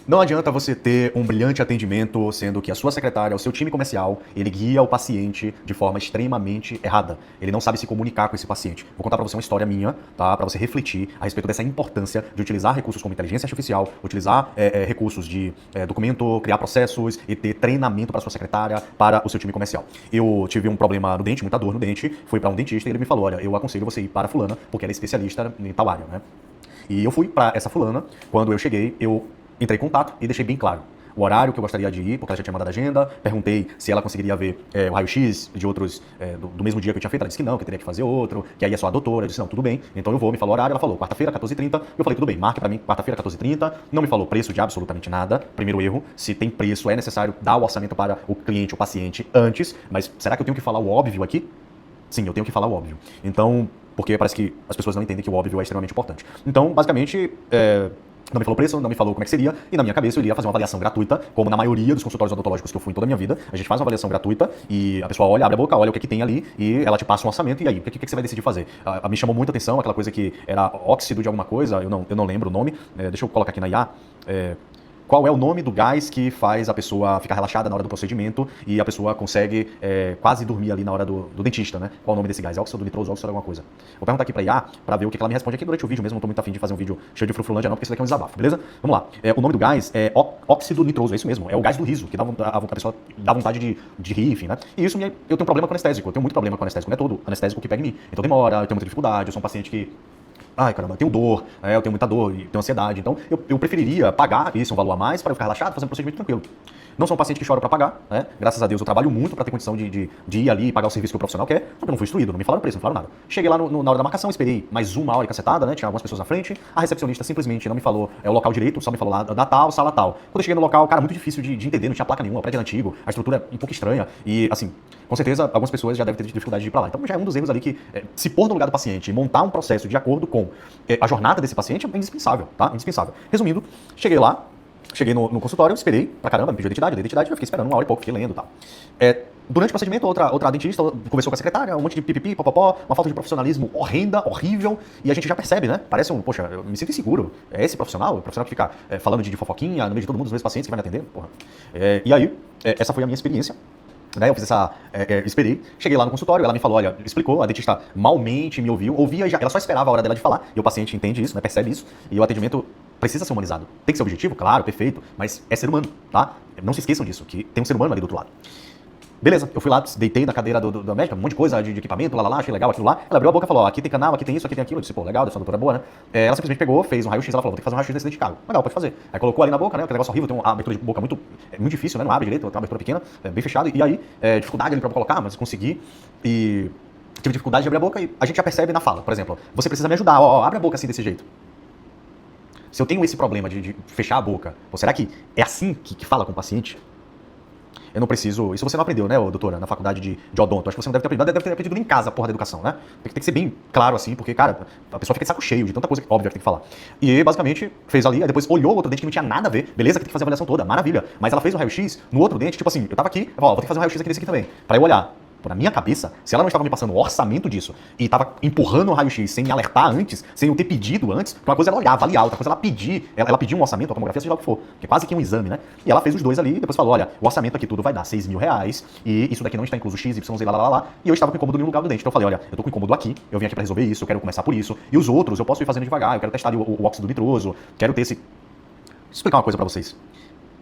Não adianta você ter um brilhante atendimento, sendo que a sua secretária, o seu time comercial, ele guia o paciente de forma extremamente errada. Ele não sabe se comunicar com esse paciente. Vou contar pra você uma história minha, tá? Pra você refletir a respeito dessa importância de utilizar recursos como inteligência artificial, utilizar recursos de documento, criar processos e ter treinamento para sua secretária, para o seu time comercial. Eu tive um problema no dente, muita dor no dente, fui pra um dentista e ele me falou, olha, eu aconselho você ir para fulana, porque ela é especialista em tal área, né? E eu fui pra essa fulana, quando eu cheguei, eu entrei em contato e deixei bem claro o horário que eu gostaria de ir, porque ela já tinha mandado a agenda, perguntei se ela conseguiria ver o raio-x de outros, do mesmo dia que eu tinha feito, ela disse que não, que teria que fazer outro, que aí é só a doutora, eu disse não, tudo bem, então eu vou, me falou o horário, ela falou quarta-feira, 14h30, eu falei tudo bem, marque pra mim, quarta-feira, 14h30, não me falou preço de absolutamente nada, primeiro erro, se tem preço, é necessário dar o orçamento para o cliente, o paciente, antes, mas será que eu tenho que falar o óbvio aqui? Sim, eu tenho que falar o óbvio. Então, porque parece que as pessoas não entendem que o óbvio é extremamente importante. Então, basicamente, não me falou preço, não me falou como é que seria, e na minha cabeça eu iria fazer uma avaliação gratuita, como na maioria dos consultórios odontológicos que eu fui em toda a minha vida. A gente faz uma avaliação gratuita e a pessoa olha, abre a boca, olha o que é que tem ali e ela te passa um orçamento e aí, o que é que você vai decidir fazer? Me chamou muita atenção aquela coisa que era óxido de alguma coisa, eu não lembro o nome, deixa eu colocar aqui na IA. Qual é o nome do gás que faz a pessoa ficar relaxada na hora do procedimento e a pessoa consegue quase dormir ali na hora do dentista, né? Qual é o nome desse gás? É óxido nitroso, óxido alguma coisa. Vou perguntar aqui pra IA pra ver o que ela me responde aqui durante o vídeo mesmo. Não tô muito afim de fazer um vídeo cheio de frufrulândia não, porque isso daqui é um desabafo, beleza? Vamos lá. O nome do gás é óxido nitroso, é isso mesmo. É o gás do riso, que a pessoa dá vontade de rir, enfim, né? E isso eu tenho problema com anestésico. Eu tenho muito problema com anestésico. Não é todo anestésico que pega em mim. Então demora, eu tenho muita dificuldade, eu sou um paciente que... Ai, caramba, eu tenho dor, eu tenho muita dor e tenho ansiedade. Então, eu preferiria pagar isso, um valor a mais, para eu ficar relaxado, fazer um procedimento tranquilo. Não sou um paciente que chora para pagar, né? Graças a Deus eu trabalho muito para ter condição de ir ali e pagar o serviço que o profissional quer, só que eu não fui instruído, não me falaram preço, não falaram nada. Cheguei lá na hora da marcação, esperei mais uma hora cacetada, né? Tinha algumas pessoas na frente, a recepcionista simplesmente não me falou o local direito, só me falou lá da tal, sala tal. Quando eu cheguei no local, cara, muito difícil de entender, não tinha placa nenhuma, o prédio era antigo, a estrutura é um pouco estranha e, assim, com certeza algumas pessoas já devem ter dificuldade de ir para lá. Então já é um dos erros ali que se pôr no lugar do paciente e montar um processo de acordo com a jornada desse paciente é indispensável, tá? Indispensável. Resumindo, cheguei no consultório, esperei pra caramba, me pediu a identidade, eu fiquei esperando uma hora e pouco, fiquei lendo e tal. Durante o procedimento, outra dentista conversou com a secretária, um monte de pipipi, popopó, uma falta de profissionalismo horrenda, horrível, e a gente já percebe, né? Parece poxa, eu me sinto inseguro. É esse profissional? O profissional que fica falando de fofoquinha no meio de todo mundo, dos meus pacientes que vai me atender? Porra. E aí, essa foi a minha experiência. Eu fiz esperei, cheguei lá no consultório, ela me falou, olha, explicou, a dentista malmente me ouvia e ela só esperava a hora dela de falar, e o paciente entende isso, né, percebe isso, e o atendimento precisa ser humanizado. Tem que ser objetivo, claro, perfeito, mas é ser humano, tá? Não se esqueçam disso, que tem um ser humano ali do outro lado. Beleza, eu fui lá, deitei na cadeira da médica, um monte de coisa, de equipamento, lá, achei legal aquilo lá. Ela abriu a boca e falou, ó, aqui tem canal, aqui tem isso, aqui tem aquilo. Eu disse, pô, legal, dessa doutora é boa, né? Ela simplesmente pegou, fez um raio-x, ela falou, vou ter que fazer um raio-x nesse dente de Chicago. Legal, pode fazer. Aí colocou ali na boca, né? Aquele negócio horrível, tem uma abertura de boca muito difícil, né? Não abre direito, tem uma abertura pequena, bem fechada. E aí, dificuldade ali pra colocar, mas consegui. E tive dificuldade de abrir a boca e a gente já percebe na fala. Por exemplo, você precisa me ajudar, ó, abre a boca assim desse jeito. Se eu tenho esse problema de fechar a boca, pô, será que é assim que fala com o paciente? Eu não preciso... Isso você não aprendeu, né, doutora, na faculdade de odonto. Acho que você não deve ter aprendido, deve ter aprendido em casa, porra da educação, né? Tem que ser bem claro assim, porque, cara, a pessoa fica de saco cheio de tanta coisa óbvia que tem que falar. E basicamente fez ali, aí depois olhou o outro dente que não tinha nada a ver. Beleza, que tem que fazer a avaliação toda, maravilha. Mas ela fez o raio-x no outro dente, tipo assim, eu tava aqui, ó, vou ter que fazer um raio-x aqui nesse aqui também. Pra eu olhar. Na minha cabeça, se ela não estava me passando o orçamento disso e estava empurrando o raio-x sem me alertar antes, sem eu ter pedido antes, uma coisa ela olhar, avaliar, outra coisa ela pedir, ela pediu um orçamento, a tomografia, seja lá o que for, que é quase que um exame, né? E ela fez os dois ali e depois falou, olha, o orçamento aqui tudo vai dar R$6.000 e isso daqui não está incluso X, Y, Z, lá. E eu estava com incômodo em um lugar do dente. Então eu falei, olha, eu tô com incômodo aqui, eu vim aqui para resolver isso, eu quero começar por isso. E os outros eu posso ir fazendo devagar, eu quero testar ali o óxido nitroso, quero ter esse... Deixa eu explicar uma coisa para vocês.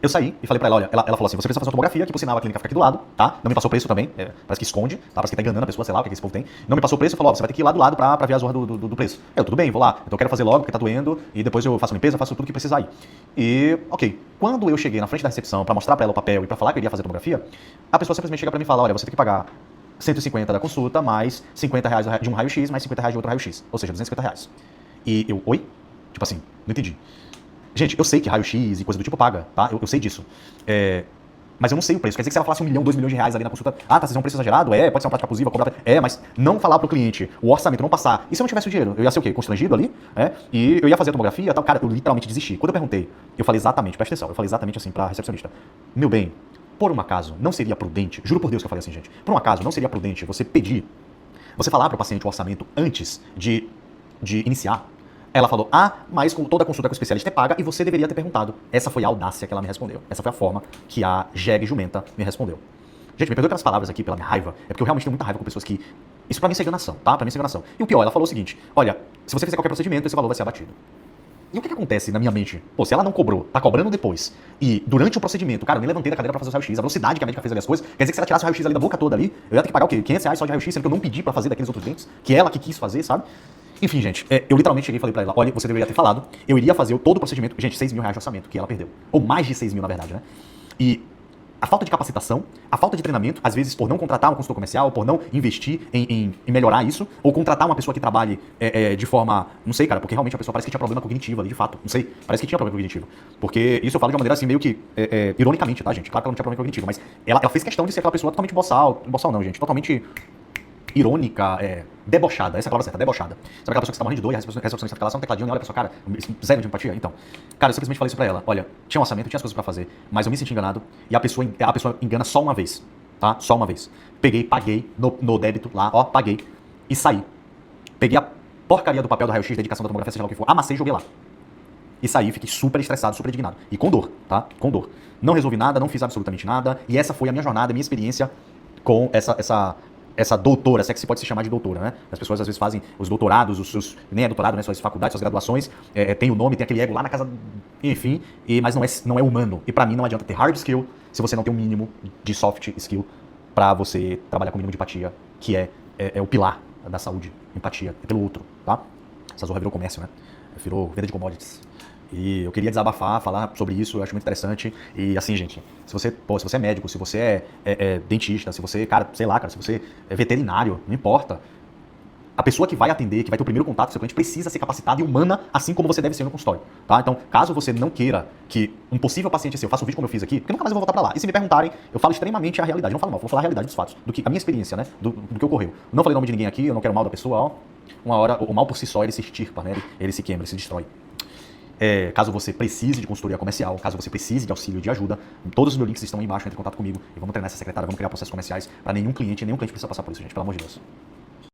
Eu saí e falei pra ela, olha, ela falou assim, você precisa fazer uma tomografia, que por sinal a clínica fica aqui do lado, tá? Não me passou preço também, parece que esconde, tá? Parece que tá enganando a pessoa, sei lá, o que esse povo tem. Não me passou preço, falou, ó, você vai ter que ir lá do lado pra ver a zorra do preço. Tudo bem, vou lá. Então eu quero fazer logo, porque tá doendo, e depois eu faço limpeza, faço tudo que precisar ir. E, ok. Quando eu cheguei na frente da recepção pra mostrar pra ela o papel e pra falar que eu iria fazer a tomografia, a pessoa simplesmente chega pra mim e fala, olha, você tem que pagar 150 da consulta, mais R$50 de um raio-x, mais R$50 de outro raio-x. Ou seja, R$250. E eu, oi? Tipo assim, não entendi. Gente, eu sei que raio-x e coisa do tipo paga, tá? Eu sei disso. Mas eu não sei o preço. Quer dizer que se ela falasse 1 milhão, 2 milhões de reais ali na consulta, tá, vocês é um preço exagerado? Pode ser uma prática abusiva, cobrar... mas não falar pro cliente o orçamento, não passar. E se eu não tivesse o dinheiro? Eu ia ser o quê? Constrangido ali? E eu ia fazer a tomografia e tal. Cara, eu literalmente desisti. Quando eu perguntei, eu falei exatamente, presta atenção, eu falei exatamente assim pra recepcionista. Meu bem, por um acaso, não seria prudente, juro por Deus que eu falei assim, gente, por um acaso, não seria prudente você falar pro paciente o orçamento antes de iniciar? Ela falou, mas com toda consulta com o especialista é paga e você deveria ter perguntado. Essa foi a audácia que ela me respondeu. Essa foi a forma que a jegue jumenta me respondeu. Gente, me perdoe pelas palavras aqui, pela minha raiva. É porque eu realmente tenho muita raiva com pessoas que... Isso pra mim é enganação, tá? Pra mim é enganação. E o pior, ela falou o seguinte, olha, se você fizer qualquer procedimento, esse valor vai ser abatido. E o que acontece na minha mente? Pô, se ela não cobrou, tá cobrando depois, e durante o procedimento, cara, eu me levantei da cadeira pra fazer o raio-x, a velocidade que a médica fez ali as coisas, quer dizer que se ela tirasse o raio-x ali da boca toda ali, eu ia ter que pagar o quê? R$ 500 só de raio-x, sendo que eu não pedi pra fazer daqueles outros dentes, que ela que quis fazer, sabe? Enfim, gente, eu literalmente cheguei e falei pra ela, olha, você deveria ter falado, eu iria fazer todo o procedimento, gente, R$ 6 mil de orçamento, que ela perdeu. Ou mais de 6 mil, na verdade, né? E a falta de capacitação, a falta de treinamento, às vezes por não contratar um consultor comercial, por não investir em melhorar isso, ou contratar uma pessoa que trabalhe de forma, não sei, cara, porque realmente a pessoa parece que tinha problema cognitivo ali, de fato, não sei, parece que tinha problema cognitivo. Porque isso eu falo de uma maneira assim, meio que ironicamente, tá, gente? Claro que ela não tinha problema cognitivo, mas ela fez questão de ser aquela pessoa totalmente boçal não, gente, totalmente irônica, debochada, essa é a palavra certa, debochada. Sabe aquela pessoa que você tá morrendo de dor e a recepcionista fica lá só um tecladinho e olha pra sua cara, zero de empatia? Então, cara, eu simplesmente falei isso pra ela, olha, tinha um orçamento, tinha as coisas pra fazer, mas eu me senti enganado e a pessoa engana só uma vez, tá? Só uma vez. Peguei, paguei no débito lá, ó, paguei e saí. Peguei a porcaria do papel do raio-x, da indicação da tomografia, seja lá o que for, amassei e joguei lá. E saí, fiquei super estressado, super indignado. E com dor, tá? Com dor. Não resolvi nada, não fiz absolutamente nada, e essa foi a minha jornada, a minha experiência com essa doutora, se é que se pode se chamar de doutora, né? As pessoas às vezes fazem os doutorados, os seus, nem é doutorado, né? Suas faculdades, suas graduações, tem o nome, tem aquele ego lá na casa, enfim, mas não é humano. E pra mim não adianta ter hard skill se você não tem um mínimo de soft skill pra você trabalhar com o mínimo de empatia, que é o pilar da saúde, empatia, é pelo outro, tá? Essa zorra virou comércio, né? Virou venda de commodities. E eu queria desabafar, falar sobre isso, eu acho muito interessante. E assim, gente, se você é médico, se você é dentista, se você, cara, sei lá, cara, se você é veterinário, não importa. A pessoa que vai atender, que vai ter o primeiro contato com o seu cliente, precisa ser capacitada e humana, assim como você deve ser no consultório, tá? Então, caso você não queira que um possível paciente seu faça um vídeo como eu fiz aqui, porque nunca mais eu vou voltar pra lá. E se me perguntarem, eu falo extremamente a realidade, não falo mal, vou falar a realidade dos fatos, a minha experiência, né, do que ocorreu. Não falei o nome de ninguém aqui, eu não quero mal da pessoa, ó. Uma hora, o mal por si só, ele se extirpa, né, ele se queima, ele se destrói. Caso você precise de consultoria comercial, caso você precise de auxílio, de ajuda, todos os meus links estão aí embaixo, entre em contato comigo e vamos treinar essa secretária, vamos criar processos comerciais para nenhum cliente precisa passar por isso, gente, pelo amor de Deus.